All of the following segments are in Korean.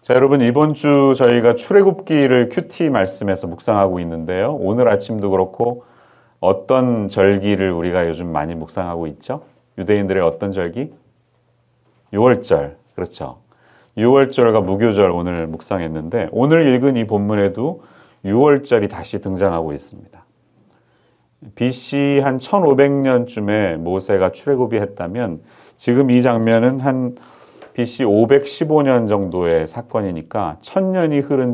자, 여러분 이번 주 저희가 출애굽기를 큐티 말씀에서 묵상하고 있는데요. 오늘 아침도 그렇고 어떤 절기를 우리가 요즘 많이 묵상하고 있죠? 유대인들의 어떤 절기? 유월절. 그렇죠. 유월절과 무교절 오늘 묵상했는데 오늘 읽은 이 본문에도 유월절이 다시 등장하고 있습니다. BC 한 1500년쯤에 모세가 출애굽이 했다면 지금 이 장면은 한 BC 515년 정도의 사건이니까 천년이라는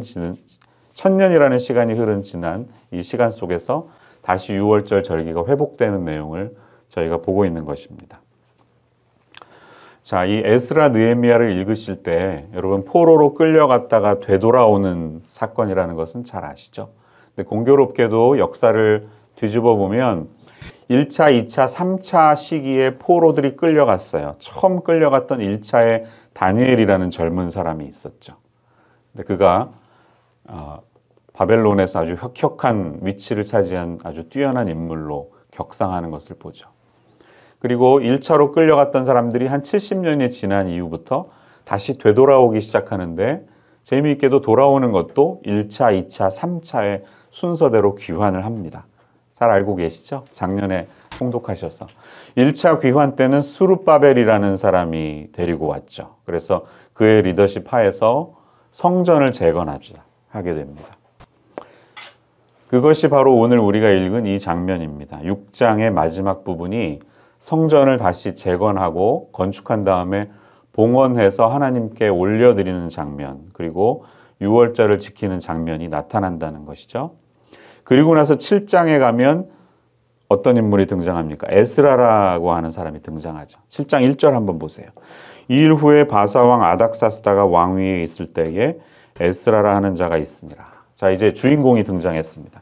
시간이 흐른 지난 이 시간 속에서 다시 유월절 절기가 회복되는 내용을 저희가 보고 있는 것입니다. 자, 이 에스라 느헤미야를 읽으실 때 여러분 포로로 끌려갔다가 되돌아오는 사건이라는 것은 잘 아시죠? 근데 공교롭게도 역사를 뒤집어 보면 1차, 2차, 3차 시기에 포로들이 끌려갔어요. 처음 끌려갔던 1차에 다니엘이라는 젊은 사람이 있었죠. 근데 그가 바벨론에서 아주 혁혁한 위치를 차지한 아주 뛰어난 인물로 격상하는 것을 보죠. 그리고 1차로 끌려갔던 사람들이 한 70년이 지난 이후부터 다시 되돌아오기 시작하는데 재미있게도 돌아오는 것도 1차, 2차, 3차의 순서대로 귀환을 합니다. 잘 알고 계시죠? 작년에 통독하셔서. 1차 귀환 때는 스룹바벨이라는 사람이 데리고 왔죠. 그래서 그의 리더십 하에서 성전을 재건하게 됩니다. 그것이 바로 오늘 우리가 읽은 이 장면입니다. 6장의 마지막 부분이 성전을 다시 재건하고 건축한 다음에 봉헌해서 하나님께 올려드리는 장면, 그리고 유월절을 지키는 장면이 나타난다는 것이죠. 그리고 나서 7장에 가면 어떤 인물이 등장합니까? 에스라라고 하는 사람이 등장하죠. 7장 1절 한번 보세요. 2일 후에 바사왕 아닥사스다가 왕위에 있을 때에 에스라라 하는 자가 있으니라. 자, 이제 주인공이 등장했습니다.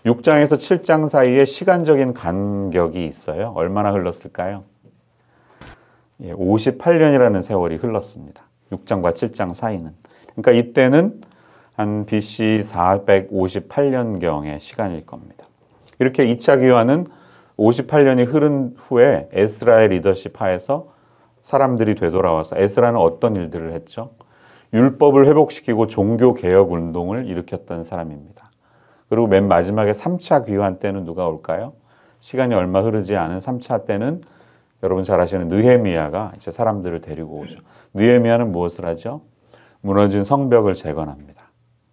6장에서 7장 사이에 시간적인 간격이 있어요. 얼마나 흘렀을까요? 58년이라는 세월이 흘렀습니다. 6장과 7장 사이는. 그러니까 이때는 한 BC 458년경의 시간일 겁니다. 이렇게 2차 귀환은 58년이 흐른 후에 에스라의 리더십 하에서 사람들이 되돌아와서 에스라는 어떤 일들을 했죠? 율법을 회복시키고 종교개혁 운동을 일으켰던 사람입니다. 그리고 맨 마지막에 3차 귀환 때는 누가 올까요? 시간이 얼마 흐르지 않은 3차 때는 여러분 잘 아시는 느헤미야가 이제 사람들을 데리고 오죠. 느헤미야는 무엇을 하죠? 무너진 성벽을 재건합니다.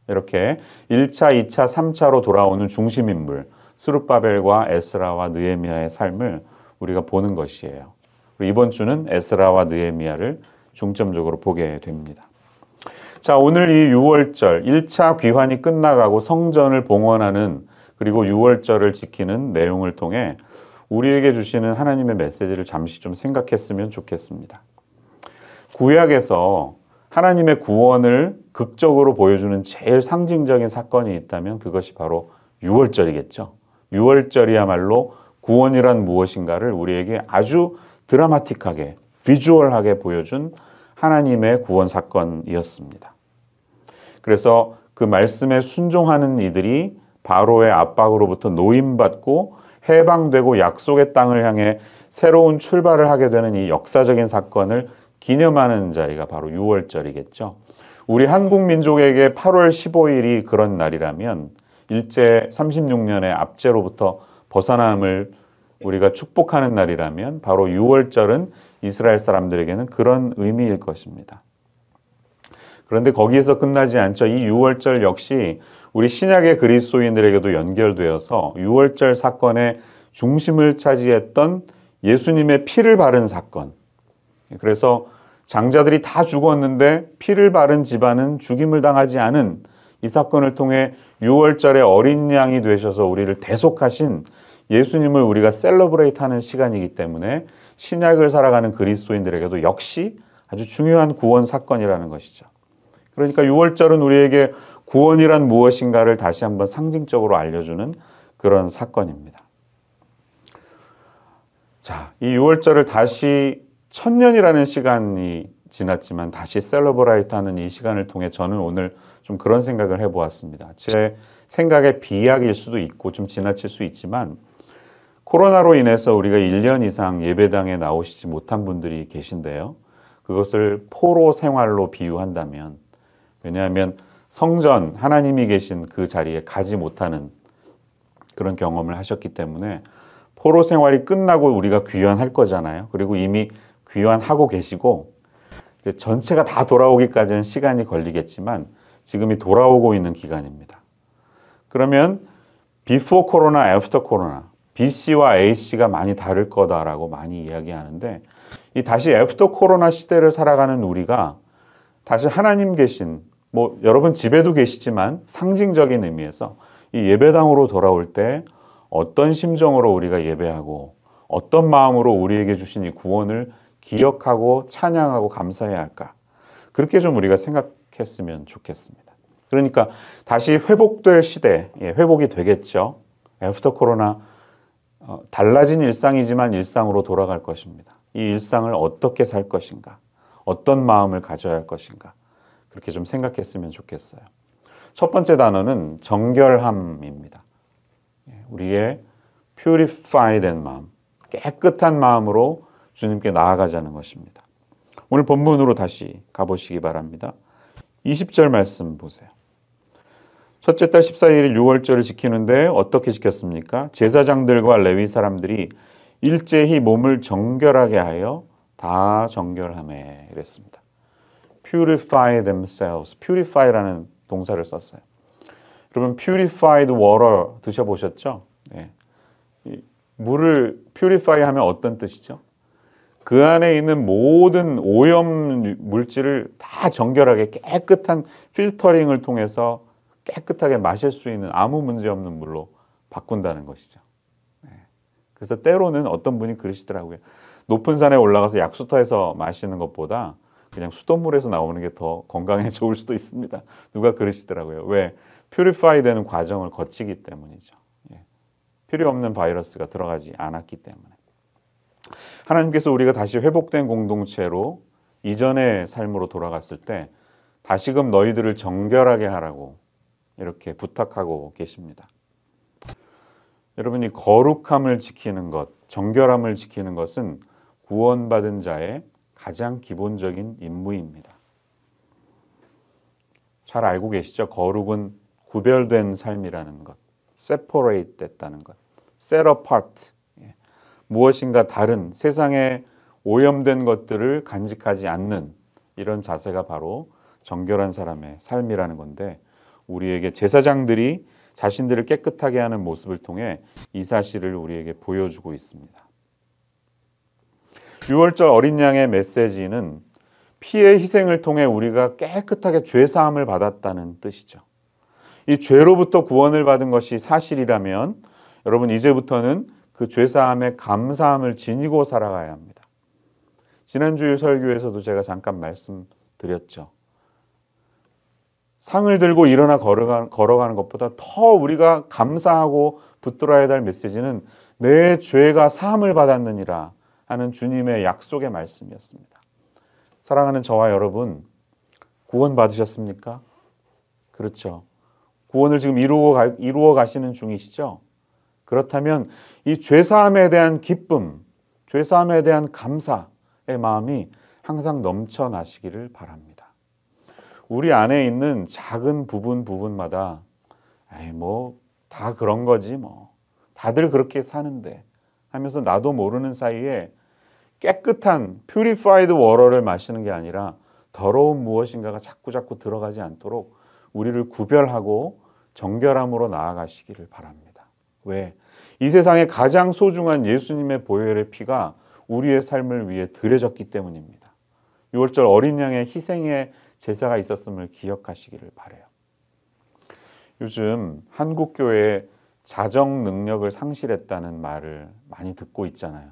이렇게 1차, 2차, 3차로 돌아오는 중심인물 스룹바벨과 에스라와 느헤미야의 삶을 우리가 보는 것이에요. 그리고 이번 주는 에스라와 느헤미야를 중점적으로 보게 됩니다. 자, 오늘 이 유월절 1차 귀환이 끝나가고 성전을 봉헌하는 그리고 유월절을 지키는 내용을 통해 우리에게 주시는 하나님의 메시지를 잠시 좀 생각했으면 좋겠습니다. 구약에서 하나님의 구원을 극적으로 보여주는 제일 상징적인 사건이 있다면 그것이 바로 유월절이겠죠. 유월절이야말로 구원이란 무엇인가를 우리에게 아주 드라마틱하게, 비주얼하게 보여준 하나님의 구원 사건이었습니다. 그래서 그 말씀에 순종하는 이들이 바로의 압박으로부터 노임받고 해방되고 약속의 땅을 향해 새로운 출발을 하게 되는 이 역사적인 사건을 기념하는 자리가 바로 유월절이겠죠. 우리 한국 민족에게 8월 15일이 그런 날이라면 일제 36년의 압제로부터 벗어남을 우리가 축복하는 날이라면 바로 유월절은 이스라엘 사람들에게는 그런 의미일 것입니다. 그런데 거기에서 끝나지 않죠. 이 유월절 역시 우리 신약의 그리스도인들에게도 연결되어서 유월절 사건의 중심을 차지했던 예수님의 피를 바른 사건. 그래서 장자들이 다 죽었는데 피를 바른 집안은 죽임을 당하지 않은 이 사건을 통해 유월절에 어린 양이 되셔서 우리를 대속하신 예수님을 우리가 셀러브레이트하는 시간이기 때문에 신약을 살아가는 그리스도인들에게도 역시 아주 중요한 구원 사건이라는 것이죠. 그러니까 유월절은 우리에게 구원이란 무엇인가를 다시 한번 상징적으로 알려주는 그런 사건입니다. 자, 이 유월절을 다시 1000년이라는 시간이 지났지만 다시 셀러브레이트하는 이 시간을 통해 저는 오늘 좀 그런 생각을 해보았습니다. 제 생각의 비약일 수도 있고 좀 지나칠 수 있지만 코로나로 인해서 우리가 1년 이상 예배당에 나오시지 못한 분들이 계신데요. 그것을 포로 생활로 비유한다면 왜냐하면 성전, 하나님이 계신 그 자리에 가지 못하는 그런 경험을 하셨기 때문에 포로 생활이 끝나고 우리가 귀환할 거잖아요. 그리고 이미 귀환하고 계시고 이제 전체가 다 돌아오기까지는 시간이 걸리겠지만 지금이 돌아오고 있는 기간입니다. 그러면 비포 코로나, 애프터 코로나, BC와 AC가 많이 다를 거다라고 많이 이야기하는데 이 다시 애프터 코로나 시대를 살아가는 우리가 다시 하나님 계신 뭐 여러분 집에도 계시지만 상징적인 의미에서 이 예배당으로 돌아올 때 어떤 심정으로 우리가 예배하고 어떤 마음으로 우리에게 주신 이 구원을 기억하고 찬양하고 감사해야 할까? 그렇게 좀 우리가 생각했으면 좋겠습니다. 그러니까 다시 회복될 시대, 회복이 되겠죠. 애프터 코로나 달라진 일상이지만 일상으로 돌아갈 것입니다. 이 일상을 어떻게 살 것인가? 어떤 마음을 가져야 할 것인가? 그렇게 좀 생각했으면 좋겠어요. 첫 번째 단어는 정결함입니다. 우리의 purify 된 마음, 깨끗한 마음으로 주님께 나아가자는 것입니다. 오늘 본문으로 다시 가보시기 바랍니다. 20절 말씀 보세요. 첫째 달 14일 유월절을 지키는데 어떻게 지켰습니까? 제사장들과 레위 사람들이 일제히 몸을 정결하게 하여 다 정결하매 이랬습니다. purify themselves, purify라는 동사를 썼어요. 여러분 purified water 드셔보셨죠? 네. 물을 purify 하면 어떤 뜻이죠? 그 안에 있는 모든 오염 물질을 다 정결하게 깨끗한 필터링을 통해서 깨끗하게 마실 수 있는 아무 문제 없는 물로 바꾼다는 것이죠. 네. 그래서 때로는 어떤 분이 그러시더라고요. 높은 산에 올라가서 약수터에서 마시는 것보다 그냥 수돗물에서 나오는 게 더 건강에 좋을 수도 있습니다. 누가 그러시더라고요. 왜? 퓨리파이 되는 과정을 거치기 때문이죠. 필요 없는 바이러스가 들어가지 않았기 때문에. 하나님께서 우리가 다시 회복된 공동체로 이전의 삶으로 돌아갔을 때 다시금 너희들을 정결하게 하라고 이렇게 부탁하고 계십니다. 여러분이 거룩함을 지키는 것, 정결함을 지키는 것은 구원받은 자의 가장 기본적인 임무입니다. 잘 알고 계시죠? 거룩은 구별된 삶이라는 것, separate 됐다는 것, set apart, 무엇인가 다른 세상에 오염된 것들을 간직하지 않는 이런 자세가 바로 정결한 사람의 삶이라는 건데 우리에게 제사장들이 자신들을 깨끗하게 하는 모습을 통해 이 사실을 우리에게 보여주고 있습니다. 유월절 어린 양의 메시지는 피의 희생을 통해 우리가 깨끗하게 죄사함을 받았다는 뜻이죠. 이 죄로부터 구원을 받은 것이 사실이라면 여러분 이제부터는 그 죄사함의 감사함을 지니고 살아가야 합니다. 지난주 설교에서도 제가 잠깐 말씀드렸죠. 상을 들고 일어나 걸어가는 것보다 더 우리가 감사하고 붙들어야 될 메시지는 내 죄가 사함을 받았느니라 하는 주님의 약속의 말씀이었습니다. 사랑하는 저와 여러분, 구원 받으셨습니까? 그렇죠. 구원을 지금 이루어 가시는 중이시죠? 그렇다면 이 죄사함에 대한 기쁨, 죄사함에 대한 감사의 마음이 항상 넘쳐나시기를 바랍니다. 우리 안에 있는 작은 부분마다 다 그런 거지 다들 그렇게 사는데 하면서 나도 모르는 사이에 깨끗한 purified water를 마시는 게 아니라 더러운 무엇인가가 자꾸 들어가지 않도록 우리를 구별하고 정결함으로 나아가시기를 바랍니다. 왜? 이 세상에 가장 소중한 예수님의 보혈의 피가 우리의 삶을 위해 드려졌기 때문입니다. 6월절 어린 양의 희생의 제사가 있었음을 기억하시기를 바라요. 요즘 한국 교회에 자정 능력을 상실했다는 말을 많이 듣고 있잖아요.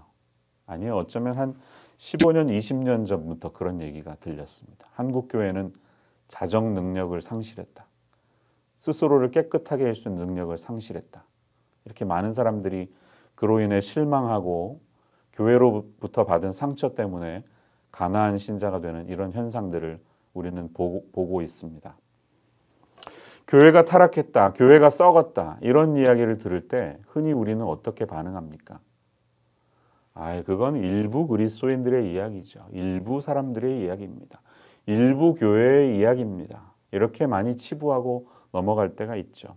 아니요, 어쩌면 한 15년, 20년 전부터 그런 얘기가 들렸습니다. 한국 교회는 자정 능력을 상실했다. 스스로를 깨끗하게 할 수 있는 능력을 상실했다. 이렇게 많은 사람들이 그로 인해 실망하고 교회로부터 받은 상처 때문에 가나안 신자가 되는 이런 현상들을 우리는 보고 있습니다. 교회가 타락했다, 교회가 썩었다 이런 이야기를 들을 때 흔히 우리는 어떻게 반응합니까? 그건 일부 그리스도인들의 이야기죠. 일부 사람들의 이야기입니다. 일부 교회의 이야기입니다. 이렇게 많이 치부하고 넘어갈 때가 있죠.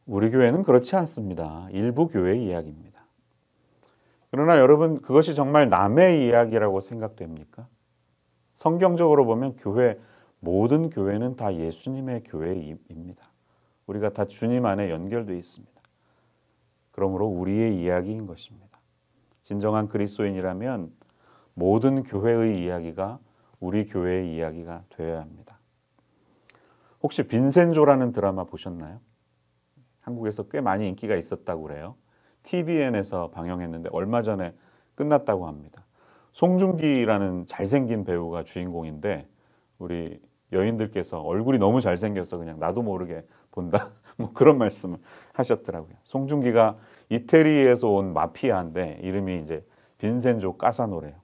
우리 교회는 그렇지 않습니다. 일부 교회의 이야기입니다. 그러나 여러분, 그것이 정말 남의 이야기라고 생각됩니까? 성경적으로 보면 모든 교회는 다 예수님의 교회입니다. 우리가 다 주님 안에 연결되어 있습니다. 그러므로 우리의 이야기인 것입니다. 진정한 그리스도인이라면 모든 교회의 이야기가 우리 교회의 이야기가 되어야 합니다. 혹시 빈센조라는 드라마 보셨나요? 한국에서 꽤 많이 인기가 있었다고 그래요. TVN에서 방영했는데 얼마 전에 끝났다고 합니다. 송중기라는 잘생긴 배우가 주인공인데 우리 여인들께서 얼굴이 너무 잘생겨서 그냥 나도 모르게 본다 뭐 그런 말씀을 하셨더라고요. 송중기가 이태리에서 온 마피아인데 이름이 이제 빈센조 까사노래요.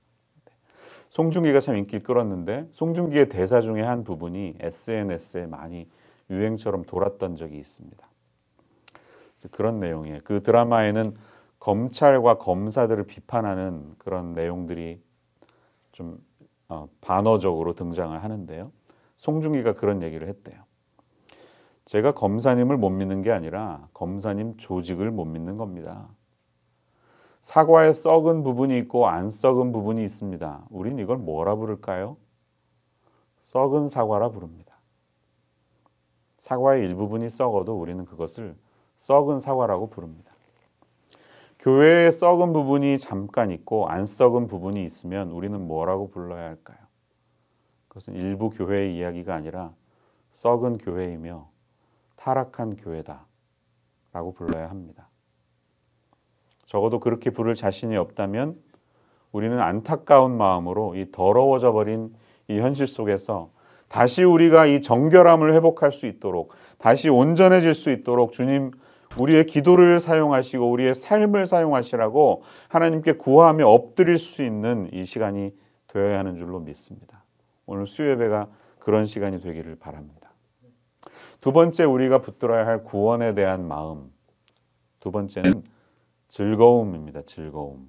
송중기가 참 인기를 끌었는데 송중기의 대사 중에 한 부분이 SNS에 많이 유행처럼 돌았던 적이 있습니다. 그런 내용이에요. 그 드라마에는 검찰과 검사들을 비판하는 그런 내용들이 좀 반어적으로 등장을 하는데요. 송중기가 그런 얘기를 했대요. 제가 검사님을 못 믿는 게 아니라 검사님 조직을 못 믿는 겁니다. 사과에 썩은 부분이 있고 안 썩은 부분이 있습니다. 우린 이걸 뭐라 부를까요? 썩은 사과라 부릅니다. 사과의 일부분이 썩어도 우리는 그것을 썩은 사과라고 부릅니다. 교회에 썩은 부분이 잠깐 있고 안 썩은 부분이 있으면 우리는 뭐라고 불러야 할까요? 그것은 일부 교회의 이야기가 아니라 썩은 교회이며 타락한 교회다 라고 불러야 합니다. 적어도 그렇게 부를 자신이 없다면 우리는 안타까운 마음으로 이 더러워져 버린 이 현실 속에서 다시 우리가 이 정결함을 회복할 수 있도록 다시 온전해질 수 있도록 주님 우리의 기도를 사용하시고 우리의 삶을 사용하시라고 하나님께 구하며 엎드릴 수 있는 이 시간이 되어야 하는 줄로 믿습니다. 오늘 수요예배가 그런 시간이 되기를 바랍니다. 두 번째 우리가 붙들어야 할 구원에 대한 마음. 두 번째는 즐거움입니다. 즐거움.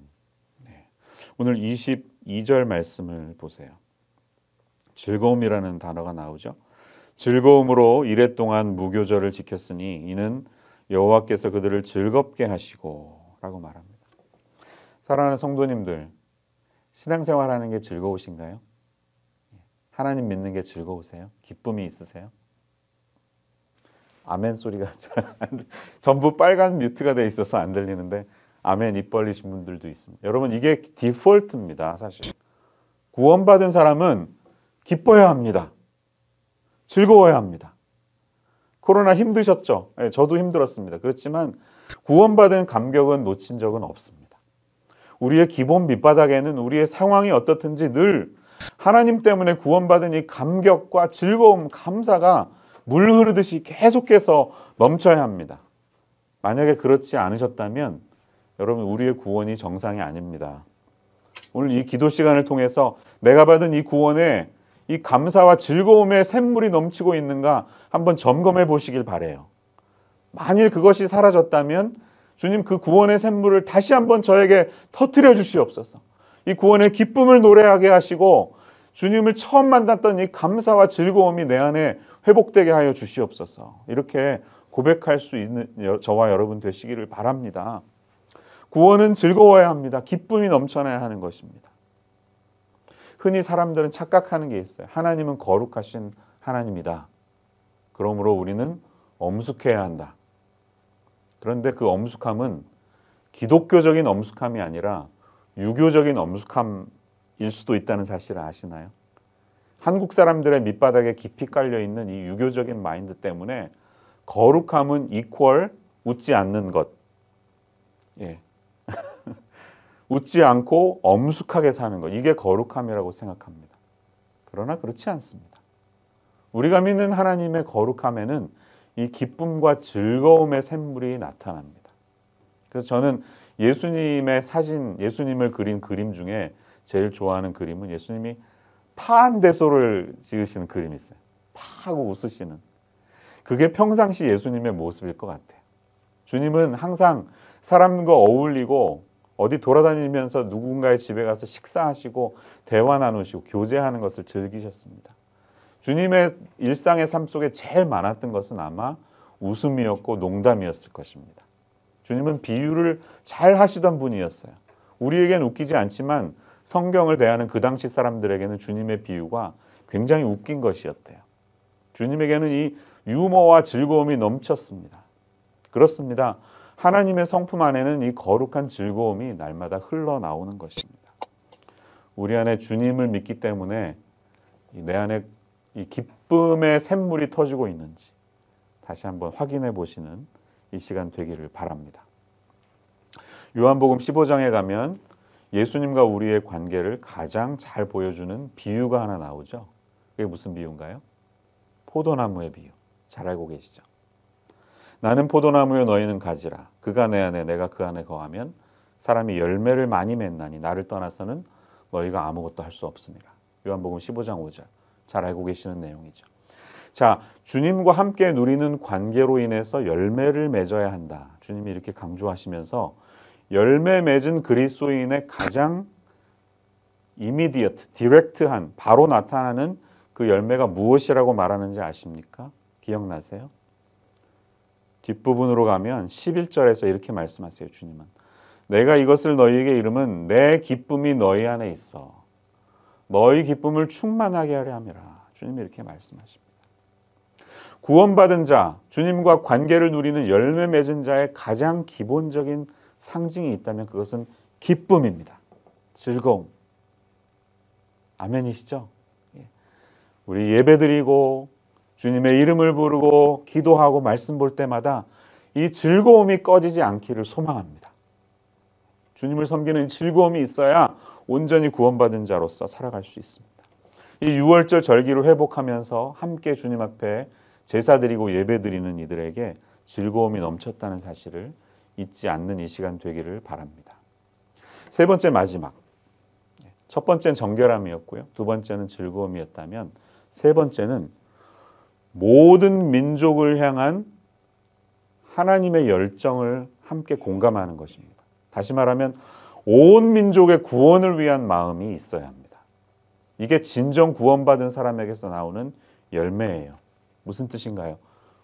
네. 오늘 22절 말씀을 보세요. 즐거움이라는 단어가 나오죠. 즐거움으로 이랫동안 무교절을 지켰으니 이는 여호와께서 그들을 즐겁게 하시고 라고 말합니다. 사랑하는 성도님들, 신앙생활하는 게 즐거우신가요? 하나님 믿는 게 즐거우세요? 기쁨이 있으세요? 아멘 소리가 전부 빨간 뮤트가 돼 있어서 안 들리는데 아멘 입 벌리신 분들도 있습니다. 여러분 이게 디폴트입니다. 사실 구원받은 사람은 기뻐야 합니다. 즐거워야 합니다. 코로나 힘드셨죠? 네, 저도 힘들었습니다. 그렇지만 구원받은 감격은 놓친 적은 없습니다. 우리의 기본 밑바닥에는 우리의 상황이 어떻든지 늘 하나님 때문에 구원받은 이 감격과 즐거움, 감사가 물 흐르듯이 계속해서 넘쳐야 합니다. 만약에 그렇지 않으셨다면 여러분 우리의 구원이 정상이 아닙니다. 오늘 이 기도 시간을 통해서 내가 받은 이 구원에 이 감사와 즐거움의 샘물이 넘치고 있는가 한번 점검해 보시길 바라요. 만일 그것이 사라졌다면 주님 그 구원의 샘물을 다시 한번 저에게 터뜨려 주시옵소서. 이 구원의 기쁨을 노래하게 하시고 주님을 처음 만났던 이 감사와 즐거움이 내 안에 회복되게 하여 주시옵소서. 이렇게 고백할 수 있는 저와 여러분 되시기를 바랍니다. 구원은 즐거워야 합니다. 기쁨이 넘쳐나야 하는 것입니다. 흔히 사람들은 착각하는 게 있어요. 하나님은 거룩하신 하나님이다. 그러므로 우리는 엄숙해야 한다. 그런데 그 엄숙함은 기독교적인 엄숙함이 아니라 유교적인 엄숙함일 수도 있다는 사실을 아시나요? 한국 사람들의 밑바닥에 깊이 깔려있는 이 유교적인 마인드 때문에 거룩함은 이퀄 웃지 않는 것. 예. 웃지 않고 엄숙하게 사는 것. 이게 거룩함이라고 생각합니다. 그러나 그렇지 않습니다. 우리가 믿는 하나님의 거룩함에는 이 기쁨과 즐거움의 샘물이 나타납니다. 그래서 저는 예수님의 사진, 예수님을 그린 그림 중에 제일 좋아하는 그림은 예수님이 파한대소를 지으시는 그림이 있어요. 파하고 웃으시는. 그게 평상시 예수님의 모습일 것 같아요. 주님은 항상 사람과 어울리고 어디 돌아다니면서 누군가의 집에 가서 식사하시고 대화 나누시고 교제하는 것을 즐기셨습니다. 주님의 일상의 삶 속에 제일 많았던 것은 아마 웃음이었고 농담이었을 것입니다. 주님은 비유를 잘 하시던 분이었어요. 우리에겐 웃기지 않지만 성경을 대하는 그 당시 사람들에게는 주님의 비유가 굉장히 웃긴 것이었대요. 주님에게는 이 유머와 즐거움이 넘쳤습니다. 그렇습니다. 하나님의 성품 안에는 이 거룩한 즐거움이 날마다 흘러나오는 것입니다. 우리 안에 주님을 믿기 때문에 내 안에 이 기쁨의 샘물이 터지고 있는지 다시 한번 확인해 보시는 이 시간 되기를 바랍니다. 요한복음 15장에 가면 예수님과 우리의 관계를 가장 잘 보여주는 비유가 하나 나오죠. 그게 무슨 비유인가요? 포도나무의 비유. 잘 알고 계시죠? 나는 포도나무요 너희는 가지라. 그가 내 안에 내가 그 안에 거하면 사람이 열매를 많이 맺나니 나를 떠나서는 너희가 아무것도 할 수 없습니다. 요한복음 15장 5절. 잘 알고 계시는 내용이죠. 자, 주님과 함께 누리는 관계로 인해서 열매를 맺어야 한다. 주님이 이렇게 강조하시면서 열매 맺은 그리스도인의 가장 immediate, direct한, 바로 나타나는 그 열매가 무엇이라고 말하는지 아십니까? 기억나세요? 뒷부분으로 가면 11절에서 이렇게 말씀하세요. 주님은 내가 이것을 너희에게 이름은 내 기쁨이 너희 안에 있어 너희 기쁨을 충만하게 하려 함이라. 주님이 이렇게 말씀하십니다. 구원받은 자, 주님과 관계를 누리는 열매 맺은 자의 가장 기본적인 상징이 있다면 그것은 기쁨입니다. 즐거움. 아멘이시죠? 우리 예배드리고 주님의 이름을 부르고 기도하고 말씀 볼 때마다 이 즐거움이 꺼지지 않기를 소망합니다. 주님을 섬기는 즐거움이 있어야 온전히 구원받은 자로서 살아갈 수 있습니다. 이 6월절 절기를 회복하면서 함께 주님 앞에 제사 드리고 예배 드리는 이들에게 즐거움이 넘쳤다는 사실을 잊지 않는 이 시간 되기를 바랍니다. 세 번째 마지막. 첫 번째는 정결함이었고요. 두 번째는 즐거움이었다면 세 번째는 모든 민족을 향한 하나님의 열정을 함께 공감하는 것입니다. 다시 말하면 온 민족의 구원을 위한 마음이 있어야 합니다. 이게 진정 구원받은 사람에게서 나오는 열매예요. 무슨 뜻인가요?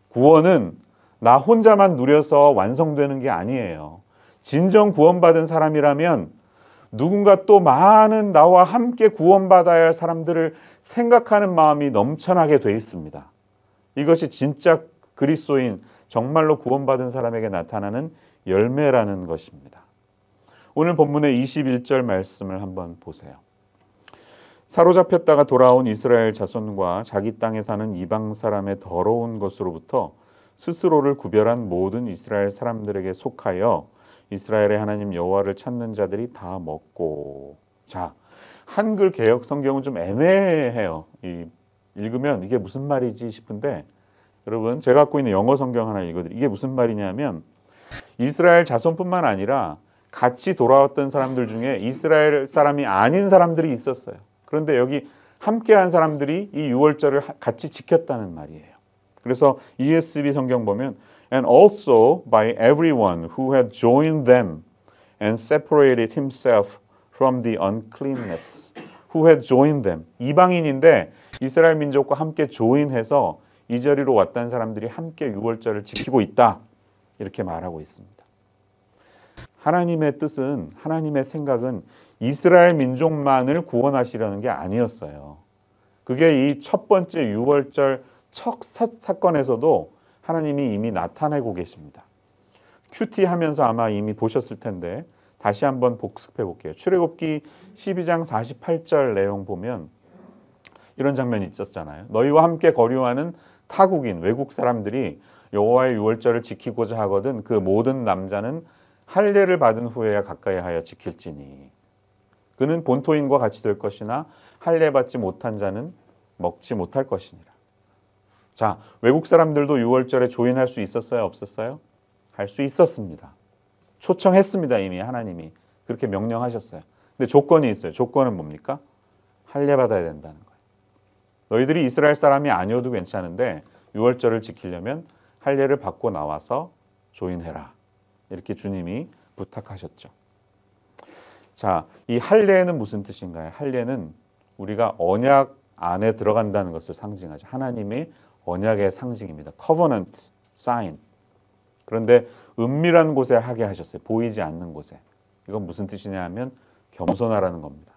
구원은 나 혼자만 누려서 완성되는 게 아니에요. 진정 구원받은 사람이라면 누군가 또 많은 나와 함께 구원받아야 할 사람들을 생각하는 마음이 넘쳐나게 돼 있습니다. 이것이 진짜 그리스도인, 정말로 구원받은 사람에게 나타나는 열매라는 것입니다. 오늘 본문의 21절 말씀을 한번 보세요. 사로잡혔다가 돌아온 이스라엘 자손과 자기 땅에 사는 이방 사람의 더러운 것으로부터 스스로를 구별한 모든 이스라엘 사람들에게 속하여 이스라엘의 하나님 여호와를 찾는 자들이 다 먹고. 자, 한글 개역 성경은 좀 애매해요. 읽으면 이게 무슨 말이지 싶은데 여러분 제가 갖고 있는 영어 성경 하나 읽어드릴게요. 이게 무슨 말이냐면 이스라엘 자손뿐만 아니라 같이 돌아왔던 사람들 중에 이스라엘 사람이 아닌 사람들이 있었어요. 그런데 여기 함께한 사람들이 이 유월절을 같이 지켰다는 말이에요. 그래서 ESV 성경 보면 and also by everyone who had joined them and separated himself from the uncleanness. who had joined them. 이방인인데 이스라엘 민족과 함께 조인해서 이 자리로 왔다는 사람들이 함께 유월절을 지키고 있다. 이렇게 말하고 있습니다. 하나님의 뜻은, 하나님의 생각은 이스라엘 민족만을 구원하시려는 게 아니었어요. 그게 이 첫 번째 유월절 첫 사건에서도 하나님이 이미 나타내고 계십니다. 큐티 하면서 아마 이미 보셨을 텐데 다시 한번 복습해 볼게요. 출애굽기 12장 48절 내용 보면 이런 장면이 있었잖아요. 너희와 함께 거류하는 타국인, 외국 사람들이 여호와의 유월절을 지키고자 하거든 그 모든 남자는 할례를 받은 후에야 가까이 하여 지킬지니 그는 본토인과 같이 될 것이나 할례 받지 못한 자는 먹지 못할 것이니라. 자, 외국 사람들도 유월절에 조인할 수 있었어요? 없었어요? 할 수 있었습니다. 초청했습니다. 이미 하나님이 그렇게 명령하셨어요. 근데 조건이 있어요. 조건은 뭡니까? 할례 받아야 된다는 거예요. 너희들이 이스라엘 사람이 아니어도 괜찮은데 유월절을 지키려면 할례를 받고 나와서 조인해라. 이렇게 주님이 부탁하셨죠. 자, 이 할례는 무슨 뜻인가요? 할례는 우리가 언약 안에 들어간다는 것을 상징하죠. 하나님의 언약의 상징입니다. covenant, sign. 그런데 은밀한 곳에 하게 하셨어요. 보이지 않는 곳에. 이건 무슨 뜻이냐 하면 겸손하라는 겁니다.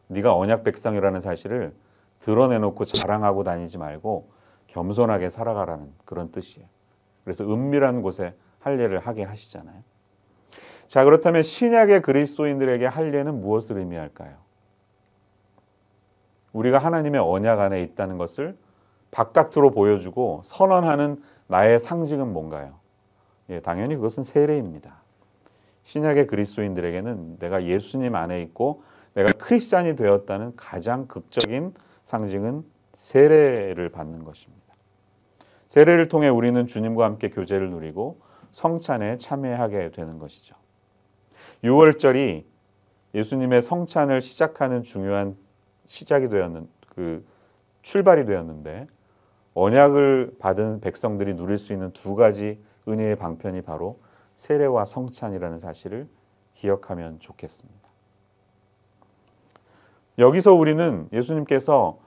네가 언약 백성이라는 사실을 드러내놓고 자랑하고 다니지 말고 겸손하게 살아가라는 그런 뜻이에요. 그래서 은밀한 곳에 할례를 하게 하시잖아요. 자, 그렇다면 신약의 그리스도인들에게 할례는 무엇을 의미할까요? 우리가 하나님의 언약 안에 있다는 것을 바깥으로 보여주고 선언하는 나의 상징은 뭔가요? 예, 당연히 그것은 세례입니다. 신약의 그리스도인들에게는 내가 예수님 안에 있고 내가 크리스찬이 되었다는 가장 극적인 상징은 세례를 받는 것입니다. 세례를 통해 우리는 주님과 함께 교제를 누리고 성찬에 참여하게 되는 것이죠. 유월절이 예수님의 성찬을 시작하는 중요한 시작이 되었는 출발이 되었는데 언약을 받은 백성들이 누릴 수 있는 두 가지 은혜의 방편이 바로 세례와 성찬이라는 사실을 기억하면 좋겠습니다. 여기서 우리는 예수님께서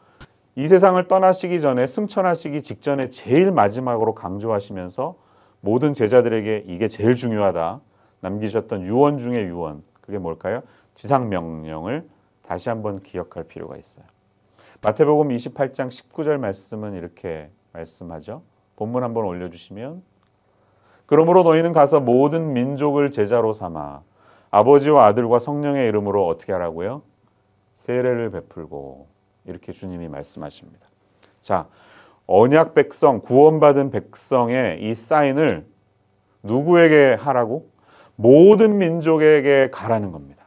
이 세상을 떠나시기 전에 승천하시기 직전에 제일 마지막으로 강조하시면서 모든 제자들에게 이게 제일 중요하다 남기셨던 유언 중의 유언, 그게 뭘까요? 지상명령을 다시 한번 기억할 필요가 있어요. 마태복음 28장 19절 말씀은 이렇게 말씀하죠. 본문 한번 올려주시면, 그러므로 너희는 가서 모든 민족을 제자로 삼아 아버지와 아들과 성령의 이름으로 어떻게 하라고요? 세례를 베풀고, 이렇게 주님이 말씀하십니다. 자, 언약 백성, 구원받은 백성의 이 사인을 누구에게 하라고? 모든 민족에게 가라는 겁니다.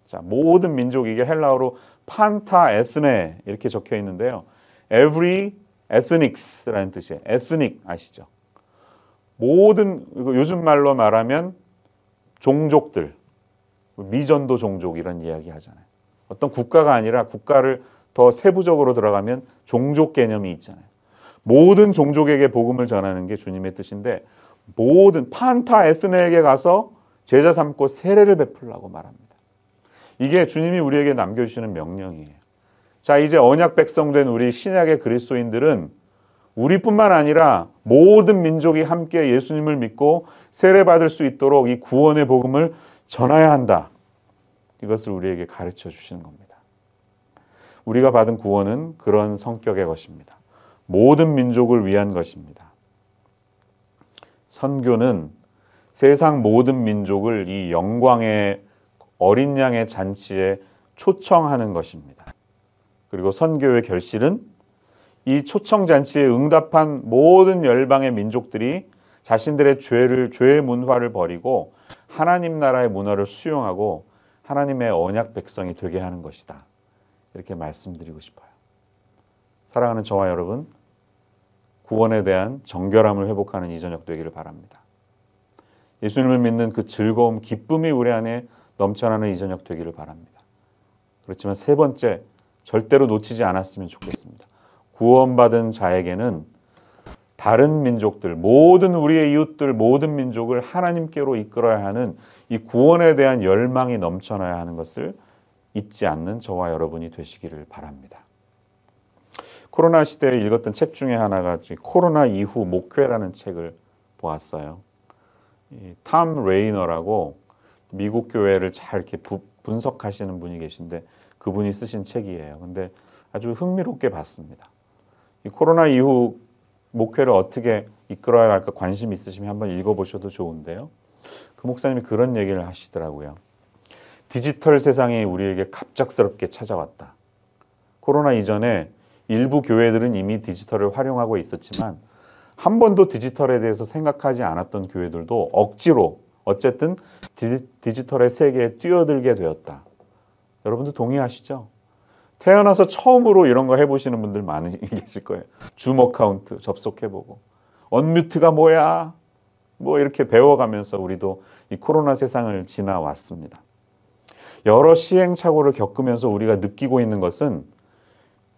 자, 모든 민족, 이게 헬라어로 판타 에스네 이렇게 적혀 있는데요. Every ethnics라는 뜻이에요. ethnic 아시죠? 모든, 요즘 말로 말하면 종족들, 미전도 종족 이런 이야기 하잖아요. 어떤 국가가 아니라 국가를 더 세부적으로 들어가면 종족 개념이 있잖아요. 모든 종족에게 복음을 전하는 게 주님의 뜻인데 모든 판타 에스네에게 가서 제자 삼고 세례를 베풀라고 말합니다. 이게 주님이 우리에게 남겨주시는 명령이에요. 자, 이제 언약 백성 된 우리 신약의 그리스도인들은 우리뿐만 아니라 모든 민족이 함께 예수님을 믿고 세례받을 수 있도록 이 구원의 복음을 전해야 한다. 이것을 우리에게 가르쳐 주시는 겁니다. 우리가 받은 구원은 그런 성격의 것입니다. 모든 민족을 위한 것입니다. 선교는 세상 모든 민족을 이 영광의 어린 양의 잔치에 초청하는 것입니다. 그리고 선교의 결실은 이 초청 잔치에 응답한 모든 열방의 민족들이 자신들의 죄의 문화를 버리고 하나님 나라의 문화를 수용하고 하나님의 언약 백성이 되게 하는 것이다. 이렇게 말씀드리고 싶어요. 사랑하는 저와 여러분, 구원에 대한 정결함을 회복하는 이 저녁 되기를 바랍니다. 예수님을 믿는 그 즐거움, 기쁨이 우리 안에 넘쳐나는 이 저녁 되기를 바랍니다. 그렇지만 세 번째, 절대로 놓치지 않았으면 좋겠습니다. 구원받은 자에게는 다른 민족들, 모든 우리의 이웃들, 모든 민족을 하나님께로 이끌어야 하는 이 구원에 대한 열망이 넘쳐나야 하는 것을 잊지 않는 저와 여러분이 되시기를 바랍니다. 코로나 시대에 읽었던 책 중에 하나가 코로나 이후 목회라는 책을 보았어요. 탐 레이너라고 미국 교회를 잘 이렇게 분석하시는 분이 계신데 그분이 쓰신 책이에요. 근데 아주 흥미롭게 봤습니다. 이 코로나 이후 목회를 어떻게 이끌어야 할까 관심 있으시면 한번 읽어보셔도 좋은데요. 그 목사님이 그런 얘기를 하시더라고요. 디지털 세상이 우리에게 갑작스럽게 찾아왔다. 코로나 이전에 일부 교회들은 이미 디지털을 활용하고 있었지만 한 번도 디지털에 대해서 생각하지 않았던 교회들도 억지로 어쨌든 디지털의 세계에 뛰어들게 되었다. 여러분도 동의하시죠? 태어나서 처음으로 이런 거 해보시는 분들 많이 계실 거예요. 줌 어카운트 접속해보고 언뮤트가 뭐야? 뭐 이렇게 배워가면서 우리도 이 코로나 세상을 지나왔습니다. 여러 시행착오를 겪으면서 우리가 느끼고 있는 것은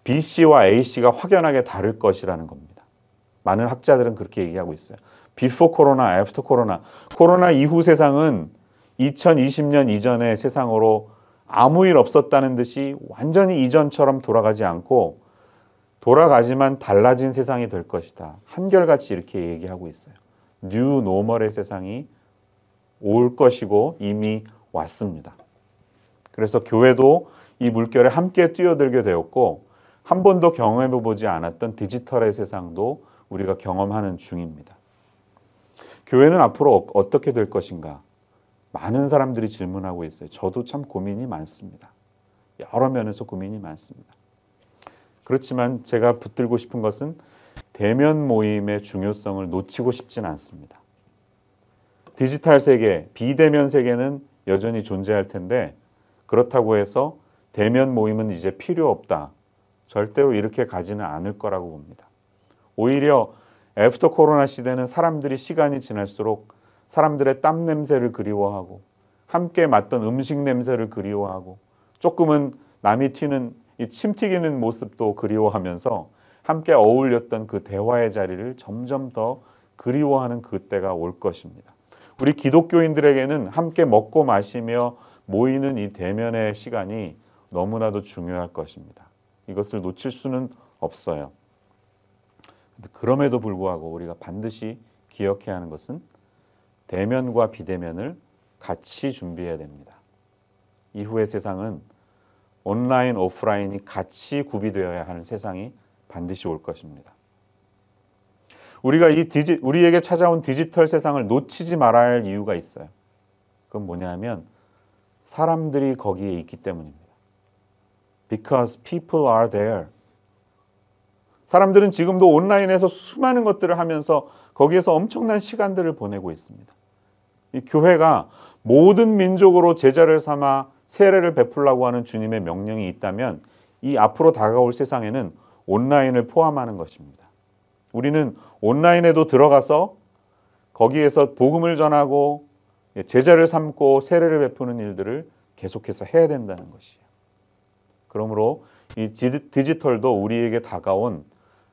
BC와 AC가 확연하게 다를 것이라는 겁니다. 많은 학자들은 그렇게 얘기하고 있어요. Before 코로나, After 코로나. 코로나 이후 세상은 2020년 이전의 세상으로 아무 일 없었다는 듯이 완전히 이전처럼 돌아가지 않고 돌아가지만 달라진 세상이 될 것이다. 한결같이 이렇게 얘기하고 있어요. 뉴 노멀의 세상이 올 것이고 이미 왔습니다. 그래서 교회도 이 물결에 함께 뛰어들게 되었고 한 번도 경험해보지 않았던 디지털의 세상도 우리가 경험하는 중입니다. 교회는 앞으로 어떻게 될 것인가? 많은 사람들이 질문하고 있어요. 저도 참 고민이 많습니다. 여러 면에서 고민이 많습니다. 그렇지만 제가 붙들고 싶은 것은 대면 모임의 중요성을 놓치고 싶진 않습니다. 디지털 세계, 비대면 세계는 여전히 존재할 텐데 그렇다고 해서 대면 모임은 이제 필요 없다. 절대로 이렇게 가지는 않을 거라고 봅니다. 오히려 애프터 코로나 시대는 사람들이 시간이 지날수록 사람들의 땀 냄새를 그리워하고 함께 맡던 음식 냄새를 그리워하고 조금은 남이 튀는 이 침 튀기는 모습도 그리워하면서 함께 어울렸던 그 대화의 자리를 점점 더 그리워하는 그때가 올 것입니다. 우리 기독교인들에게는 함께 먹고 마시며 모이는 이 대면의 시간이 너무나도 중요할 것입니다. 이것을 놓칠 수는 없어요. 그럼에도 불구하고 우리가 반드시 기억해야 하는 것은 대면과 비대면을 같이 준비해야 됩니다. 이후의 세상은 온라인, 오프라인이 같이 구비되어야 하는 세상이 반드시 올 것입니다. 우리가 우리에게 찾아온 디지털 세상을 놓치지 말아야 할 이유가 있어요. 그건 뭐냐면 사람들이 거기에 있기 때문입니다. Because people are there. 사람들은 지금도 온라인에서 수많은 것들을 하면서 거기에서 엄청난 시간들을 보내고 있습니다. 이 교회가 모든 민족으로 제자를 삼아 세례를 베풀라고 하는 주님의 명령이 있다면 이 앞으로 다가올 세상에는 온라인을 포함하는 것입니다. 우리는 온라인에도 들어가서 거기에서 복음을 전하고 제자를 삼고 세례를 베푸는 일들을 계속해서 해야 된다는 것이에요. 그러므로 이 디지털도 우리에게 다가온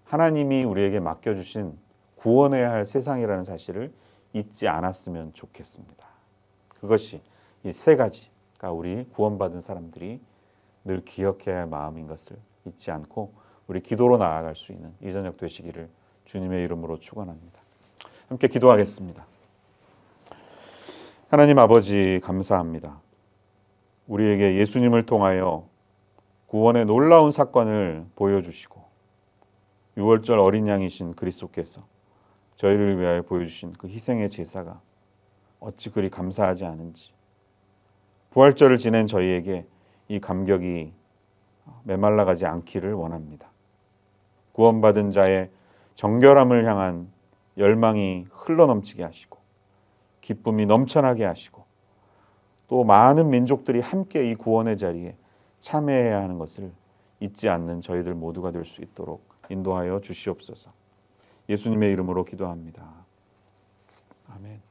하나님이 우리에게 맡겨주신 구원해야 할 세상이라는 사실을 잊지 않았으면 좋겠습니다. 그것이 이 세 가지가 우리 구원받은 사람들이 늘 기억해야 할 마음인 것을 잊지 않고 우리 기도로 나아갈 수 있는 이 저녁 되시기를 주님의 이름으로 축원합니다. 함께 기도하겠습니다. 하나님 아버지 감사합니다. 우리에게 예수님을 통하여 구원의 놀라운 사건을 보여주시고 6월절 어린 양이신 그리스도께서 저희를 위하여 보여주신 그 희생의 제사가 어찌 그리 감사하지 않은지 부활절을 지낸 저희에게 이 감격이 메말라가지 않기를 원합니다. 구원받은 자의 정결함을 향한 열망이 흘러넘치게 하시고 기쁨이 넘쳐나게 하시고 또 많은 민족들이 함께 이 구원의 자리에 참여해야 하는 것을 잊지 않는 저희들 모두가 될 수 있도록 인도하여 주시옵소서. 예수님의 이름으로 기도합니다. 아멘.